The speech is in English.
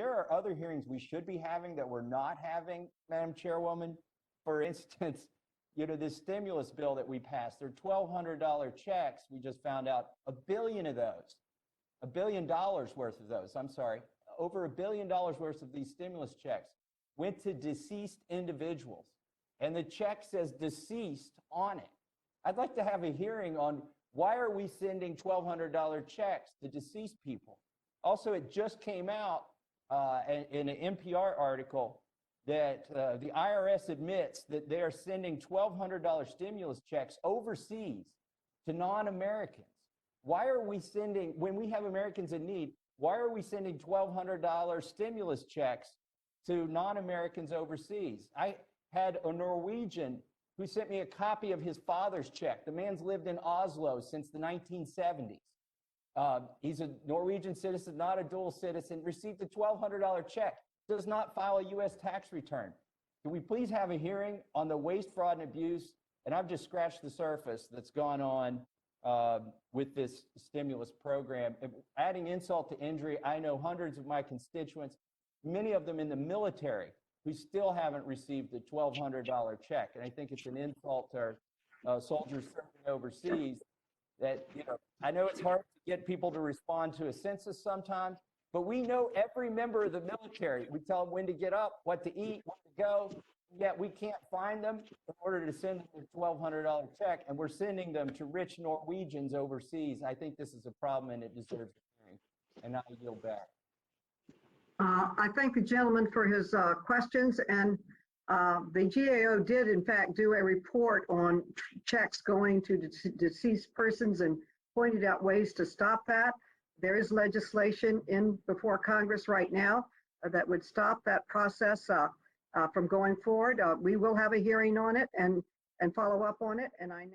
there are other hearings we should be having that we're not having, Madam Chairwoman. For instance, you know, this stimulus bill that we passed, they're $1,200 checks. We just found out $1 billion of those, $1 billion worth of those, I'm sorry, over $1 billion worth of these stimulus checks went to deceased individuals. And the check says deceased on it. I'd like to have a hearing on why are we sending $1,200 checks to deceased people. Also, it just came out in an NPR article that the IRS admits that they are sending $1,200 stimulus checks overseas to non-Americans. Why are we sending, when we have Americans in need, why are we sending $1,200 stimulus checks to non-Americans overseas? I had a Norwegian who sent me a copy of his father's check. The man's lived in Oslo since the 1970s. He's a Norwegian citizen, not a dual citizen, received a $1,200 check, does not file a U.S. tax return. Can we please have a hearing on the waste, fraud, and abuse? And I've just scratched the surface that's gone on with this stimulus program. Adding insult to injury, I know hundreds of my constituents, many of them in the military, who still haven't received the $1,200 check. And I think it's an insult to our soldiers serving overseas that, you know, I know it's hard to get people to respond to a census sometimes, but we know every member of the military. We tell them when to get up, what to eat, when to go, yet we can't find them in order to send them a $1,200 check, and we're sending them to rich Norwegians overseas. I think this is a problem and it deserves a hearing. And I yield back. I thank the gentleman for his questions, and the GAO did in fact do a report on checks going to deceased persons and pointed out ways to stop that. There is legislation in before Congress right now that would stop that process from going forward. We will have a hearing on it and follow up on it, and I